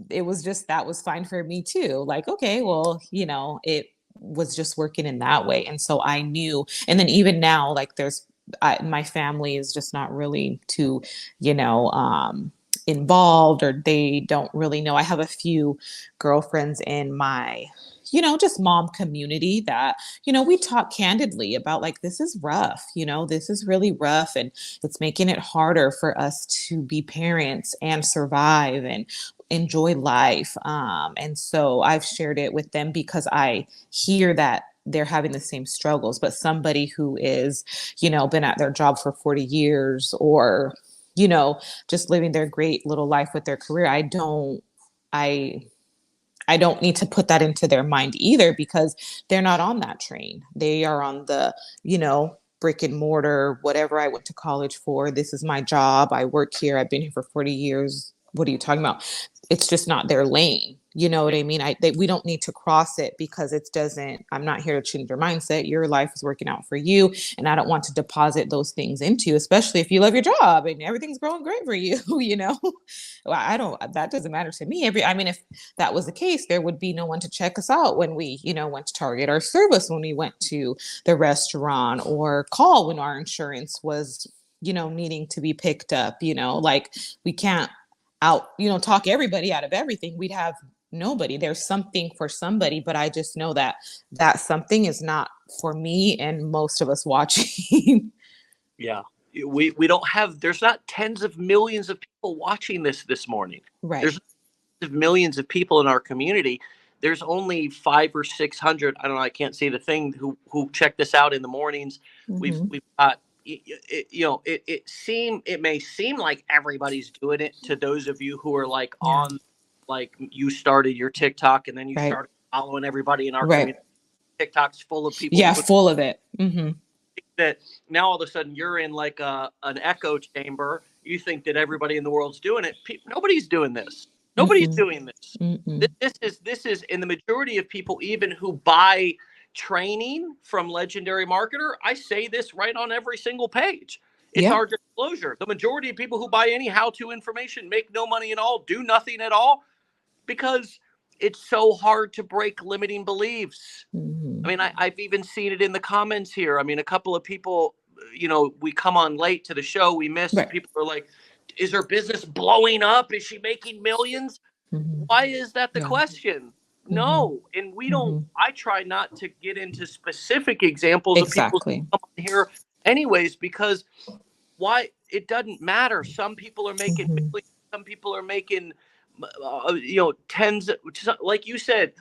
B: it was just, that was fine for me too. Like, okay, well, it was just working in that way. And so I knew. And then even now, like, my family is just not really too, involved, or they don't really know. I have a few girlfriends in my, just mom community that, we talk candidly about, like, this is rough, this is really rough, and it's making it harder for us to be parents and survive and enjoy life. And so I've shared it with them because I hear that they're having the same struggles. But somebody who is, been at their job for 40 years, or just living their great little life with their career. I don't need to put that into their mind either, because they're not on that train. They are on the, brick and mortar, whatever I went to college for. This is my job. I work here. I've been here for 40 years. What are you talking about? It's just not their lane. You know what I mean? We don't need to cross it, because I'm not here to change your mindset. Your life is working out for you. And I don't want to deposit those things into you, especially if you love your job and everything's going great for you, Well, that doesn't matter to me. If that was the case, there would be no one to check us out when we, went to Target, or service when we went to the restaurant, or call when our insurance was, needing to be picked up, like we can't talk everybody out of everything. We'd have nobody. There's something for somebody, but I just know that something is not for me and most of us watching.
A: Yeah. We don't have, there's not tens of millions of people watching this morning.
B: Right.
A: There's millions of people in our community. There's only 500 or 600. I don't know. I can't see the thing who check this out in the mornings.
B: Mm-hmm.
A: We've got, it may seem like everybody's doing it to those of you who are like on, like you started your TikTok and then you started following everybody in our community. TikTok's full of people.
B: Yeah, full of it. Mm-hmm.
A: That now all of a sudden you're in like an echo chamber. You think that everybody in the world's doing it. Nobody's doing this. Nobody's doing this. This is, and the majority of people, even who buy training from Legendary Marketer, I say this right on every single page. It's our disclosure. The majority of people who buy any how-to information make no money at all, do nothing at all, because it's so hard to break limiting beliefs. I mean, I've even seen it in the comments here. I mean, a couple of people, we come on late to the show, we miss. People are like, is her business blowing up? Is she making millions? Why is that the question? No. And we don't, I try not to get into specific examples of people who come on here anyways, because why? It doesn't matter. Some people are making millions, some people are making, tens, like you said,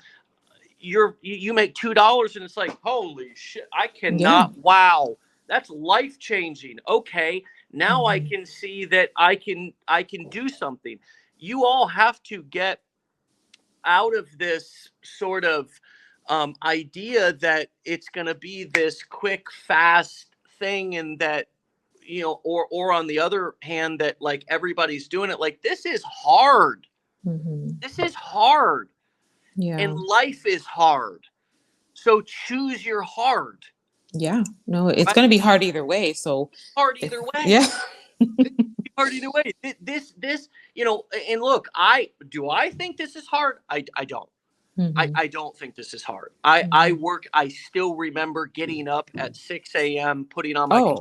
A: you make $2 and it's like, holy shit, I cannot. Wow, that's life changing. Okay, now I can see that I can do something. You all have to get out of this sort of idea that it's going to be this quick, fast thing, and that or on the other hand, that like everybody's doing it. Like, this is hard. This is hard. Yeah. And life is hard. So choose your hard.
B: Yeah. No, it's going to be hard either way. So
A: hard either way.
B: Yeah.
A: Hard either way. This, and look, do I think this is hard? I don't. I don't think this is hard. I still remember getting up at 6 a.m., putting on my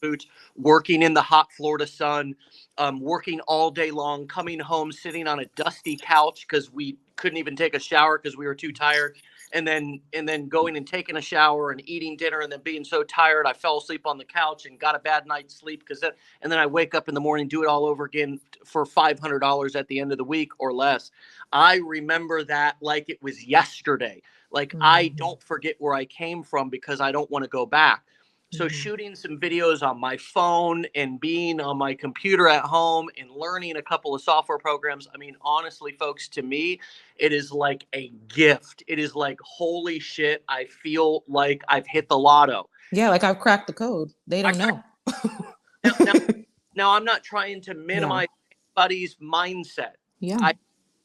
A: boots, working in the hot Florida sun, working all day long, coming home, sitting on a dusty couch because we couldn't even take a shower because we were too tired, and then going and taking a shower and eating dinner, and then being so tired I fell asleep on the couch and got a bad night's sleep and then I wake up in the morning, do it all over again for $500 at the end of the week or less. I remember that like it was yesterday. Like, I don't forget where I came from because I don't want to go back. So shooting some videos on my phone and being on my computer at home and learning a couple of software programs. I mean, honestly, folks, to me, it is like a gift. It is like, holy shit, I feel like I've hit the lotto.
B: Yeah, like I've cracked the code. They don't know.
A: Now, I'm not trying to minimize anybody's mindset.
B: Yeah.
A: I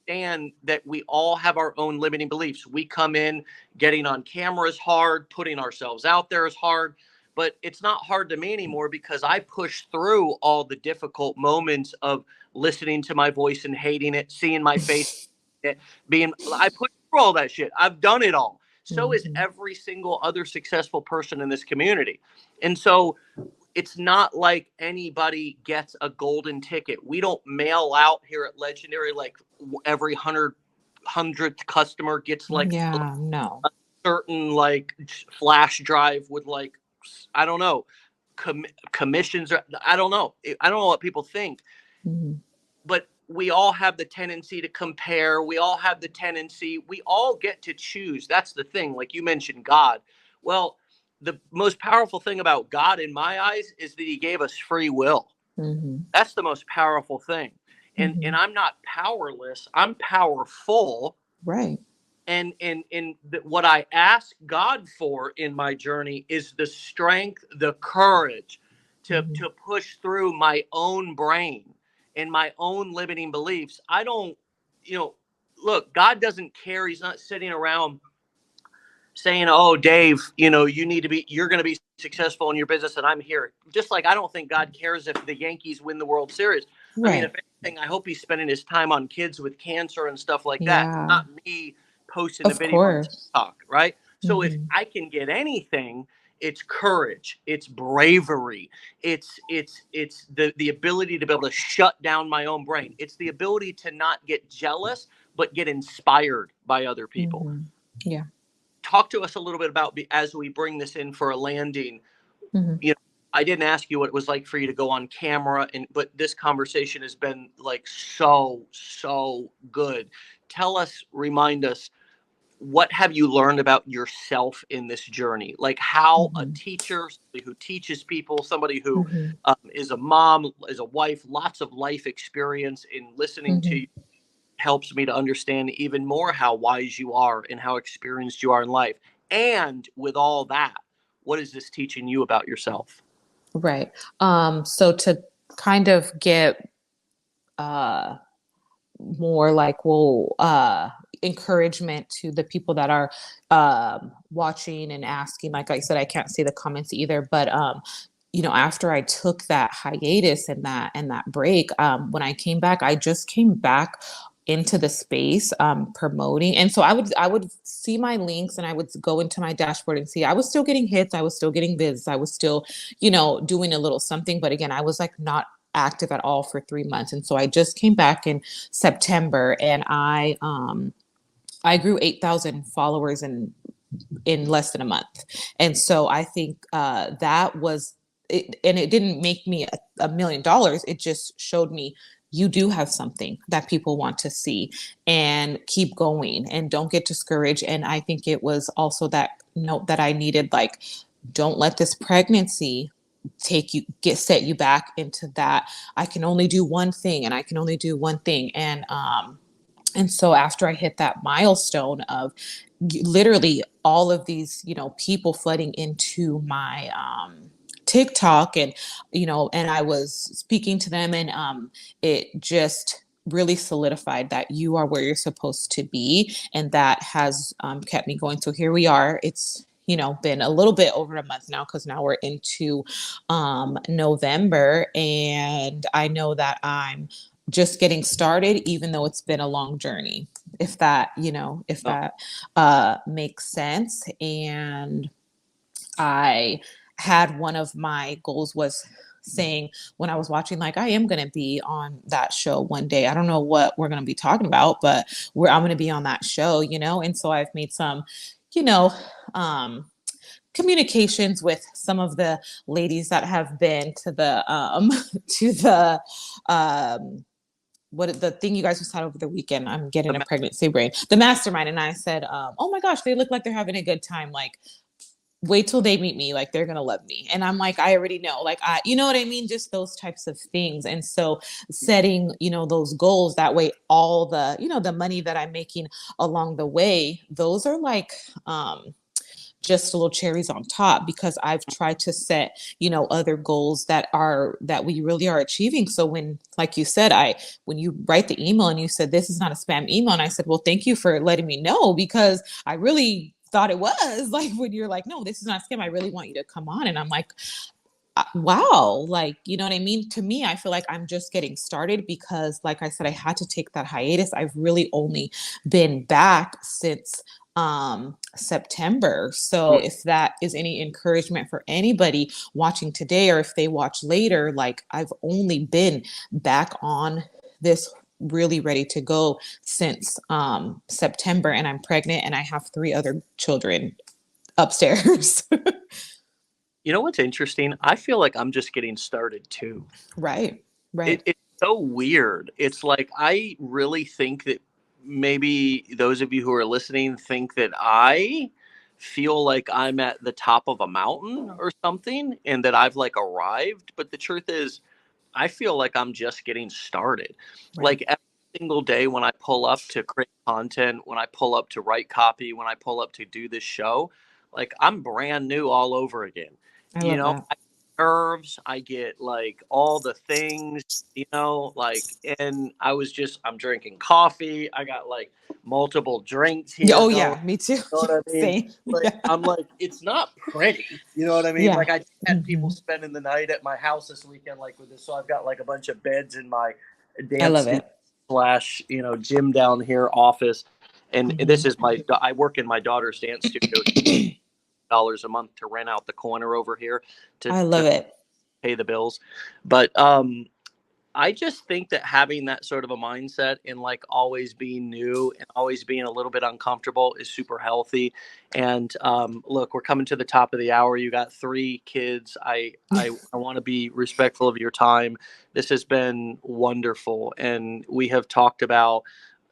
A: understand that we all have our own limiting beliefs. We come in, getting on camera is hard, putting ourselves out there is hard. But it's not hard to me anymore because I push through all the difficult moments of listening to my voice and hating it, seeing my face, I put through all that shit. I've done it all. So is every single other successful person in this community. And so it's not like anybody gets a golden ticket. We don't mail out here at Legendary like every 100th customer gets like a certain like flash drive with like, I don't know, commissions. I don't know. I don't know what people think. But we all have the tendency to compare. We all have the tendency. We all get to choose. That's the thing. Like you mentioned, God. Well, the most powerful thing about God in my eyes is that he gave us free will.
B: Mhm.
A: That's the most powerful thing. And
B: Mhm.
A: I'm not powerless, I'm powerful.
B: Right.
A: What I ask God for in my journey is the strength, the courage
B: Mhm.
A: to push through my own brain and my own limiting beliefs. I don't, you know, look, God doesn't care. He's not sitting around saying, "Oh, Dave, you're going to be successful in your business, and I'm here." Just like I don't think God cares if the Yankees win the World Series. I mean,
B: Right.
A: if anything, I hope he's spending his time on kids with cancer and stuff like that,
B: Yeah.
A: not me posting a
B: Of
A: video on
B: course.
A: TikTok, right? So if
B: Mhm.
A: I can get anything, it's courage, it's bravery, it's the ability to be able to shut down my own brain. It's the ability to not get jealous, but get inspired by other people.
B: Mhm. Yeah.
A: Talk to us a little bit about, as we bring this in for a landing.
B: Mhm.
A: you know I didn't ask you what it was like for you to go on camera, but this conversation has been like so good. Tell us, remind us, what have you learned about yourself in this journey? Like how a
B: Mhm.
A: teacher, somebody who teaches people, somebody who
B: Mhm.
A: is a mom, is a wife, lots of life experience in listening to
B: Mhm.
A: you, helps me to understand even more how wise you are and how experienced you are in life. And with all that, what is this teaching you about yourself?
B: Right. So to kind of get uh more like encouragement to the people that are watching and asking, like I said, I can't see the comments either, but after I took that hiatus and that break, when I came back, I just came back into the space promoting, and so I would see my links and I would go into my dashboard and see I was still getting hits, I was still getting vids, I was still doing a little something, but again, I was like not active at all for 3 months. And so I just came back in September, and I grew 8,000 followers in less than a month. And so I think that was it, and it didn't make me $1 million. It just showed me you do have something that people want to see, and keep going and don't get discouraged. And I think it was also that note that I needed, like, don't let this pregnancy set you back into that I can only do one thing and I can only do one thing. And so after I hit that milestone of literally all of these, people flooding into my TikTok, and I was speaking to them, and it just really solidified that you are where you're supposed to be, and that has kept me going. So here we are. It's been a little bit over a month now, because now we're into November, and I know that I'm just getting started, even though it's been a long journey, if
A: Oh,
B: that makes sense. And I had one of my goals was saying, when I was watching, like, I am going to be on that show one day. I don't know what we're going to be talking about, but I'm going to be on that show, and so I've made some, you know, um, communications with some of the ladies that have been to the to the what the thing you guys just had over the weekend. I'm getting a
A: the
B: pregnancy brain. The mastermind. And I said, oh my gosh, they look like they're having a good time. Like, wait till they meet me. Like, they're gonna love me. And I'm like, I already know. Like, you know what I mean? Just those types of things. And so setting, those goals, that way all the, the money that I'm making along the way, those are like just little cherries on top, because I've tried to set, other goals that we really are achieving. So when, like you said, when you write the email and you said, this is not a spam email, and I said, well, thank you for letting me know, because I really thought it was like, when you're like, no, this is not a scam, I really want you to come on. And I'm like, wow, like, you know what I mean? To me, I feel like I'm just getting started, because like I said, I had to take that hiatus. I've really only been back since September. So if that is any encouragement for anybody watching today, or if they watch later, like, I've only been back on this really ready to go since September, and I'm pregnant and I have 3 other children upstairs.
A: You know what's interesting? I feel like I'm just getting started too.
B: Right. Right.
A: It's so weird. It's like I really think that maybe those of you who are listening think that I feel like I'm at the top of a mountain or something, and that I've like arrived. But the truth is, I feel like I'm just getting started.
B: Right.
A: Like every single day when I pull up to create content, when I pull up to write copy, when I pull up to do this show, like I'm brand new all over again.
B: I
A: You
B: love
A: know,
B: that.
A: I get nerves, I get like all the things, like, and I'm drinking coffee. I got like multiple drinks here
B: Oh
A: going.
B: yeah, me too.
A: You know what I mean?
B: Same.
A: Like,
B: Yeah.
A: I'm like, it's not pretty. You know what I mean?
B: Yeah.
A: Like, I had people
B: Hmm.
A: spending the night at my house this weekend, like with this. So I've got like a bunch of beds in my
B: I love
A: dance studio
B: it.
A: slash, gym down here office. And this
B: Hmm.
A: is I work in my daughter's dance studio, dollars a month to rent out the corner over here
B: I
A: to
B: love it.
A: pay the bills. But, I just think that having that sort of a mindset and like always being new and always being a little bit uncomfortable is super healthy. And look, we're coming to the top of the hour. You got 3 kids. I want to be respectful of your time. This has been wonderful, and we have talked about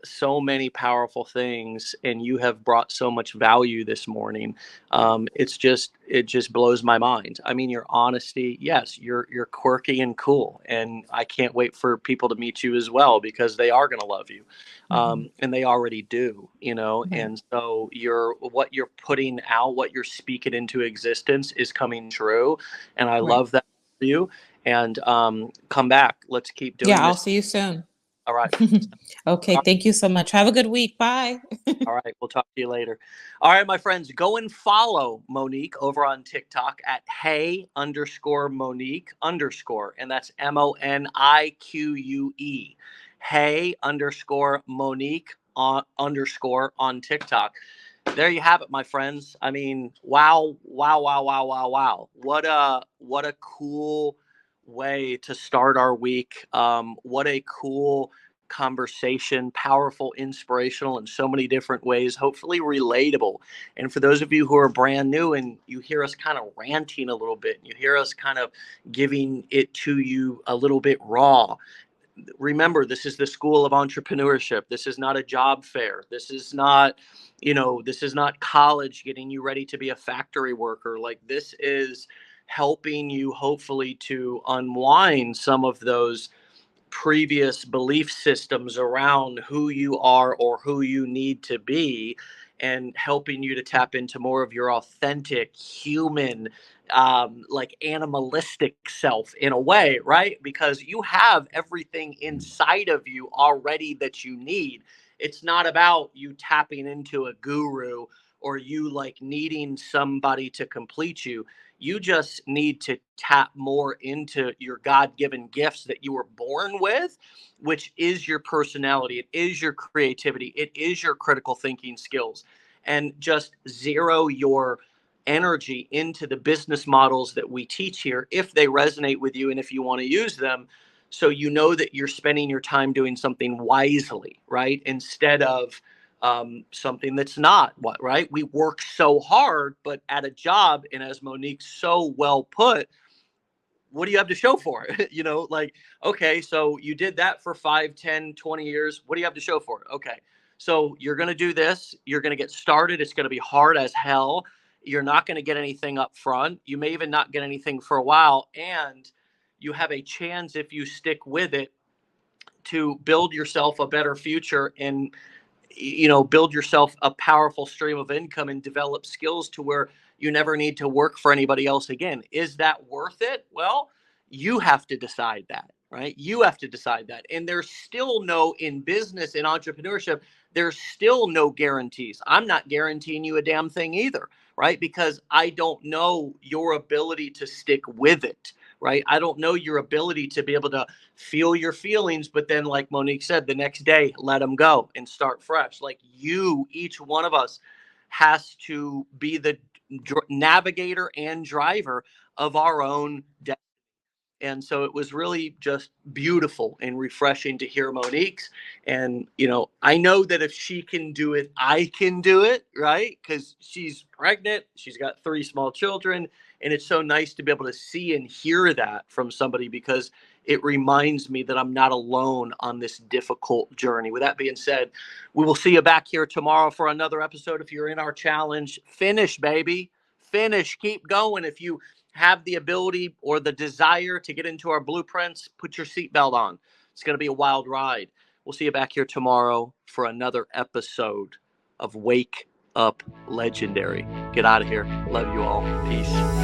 A: so many powerful things, and you have brought so much value this morning. It just blows my mind. I mean, your honesty, yes, you're quirky and cool, and I can't wait for people to meet you as well, because they are going to love you,
B: Hmm.
A: and they already do,
B: Right.
A: and so what you're putting out, what you're speaking into existence is coming true, and I
B: Right.
A: love that for you. And come back, let's keep
B: Yeah,
A: doing
B: I'll
A: this.
B: see you soon.
A: All right.
B: Okay, thank you so much. Have a good week. Bye.
A: All right, we'll talk to you later. All right, my friends, go and follow Monique over on TikTok at hey_Monique_, and that's Monique. Hey_Monique on TikTok. There you have it, my friends. I mean, wow, wow, wow, wow, wow, wow. What a cool way to start our week. What a cool conversation, powerful, inspirational in so many different ways, hopefully relatable. And for those of you who are brand new and you hear us kind of ranting a little bit, you hear us kind of giving it to you a little bit raw, remember, this is the school of entrepreneurship. This is not a job fair. This is not college getting you ready to be a factory worker. Like, this is helping you hopefully to unwind some of those previous belief systems around who you are or who you need to be, and helping you to tap into more of your authentic human, like animalistic self in a way, right? Because you have everything inside of you already that you need. It's not about you tapping into a guru or you like needing somebody to complete you. You just need to tap more into your God given gifts that you were born with, which is your personality, it is your creativity, it is your critical thinking skills. And just zero your energy into the business models that we teach here if they resonate with you and if you want to use them. So you know that you're spending your time doing something wisely, right? Instead of something that's not what, right? We work so hard, but at a job, and as Monique so well put, what do you have to show for it? Like, okay, so you did that for 5, 10, 20 years. What do you have to show for it? Okay, so you're going to do this. You're going to get started. It's going to be hard as hell. You're not going to get anything up front. You may even not get anything for a while. And you have a chance, if you stick with it, to build yourself a better future and build yourself a powerful stream of income and develop skills to where you never need to work for anybody else again. Is that worth it? Well, you have to decide that, right? You have to decide that. And there's still no, in business and entrepreneurship, there's still no guarantees. I'm not guaranteeing you a damn thing either, right? Because I don't know your ability to stick with it, right? I don't know your ability to be able to feel your feelings, but then, like Monique said, the next day, let them go and start fresh. Like, each one of us has to be the navigator and driver of our own destiny. And so it was really just beautiful and refreshing to hear Monique's. And, I know that if she can do it, I can do it, right? Because she's pregnant, she's got 3 small children. And it's so nice to be able to see and hear that from somebody, because it reminds me that I'm not alone on this difficult journey. With that being said, we will see you back here tomorrow for another episode. If you're in our challenge, finish, baby. Finish. Keep going. If you have the ability or the desire to get into our blueprints, put your seatbelt on. It's going to be a wild ride. We'll see you back here tomorrow for another episode of Wake Up Legendary. Get out of here. Love you all. Peace.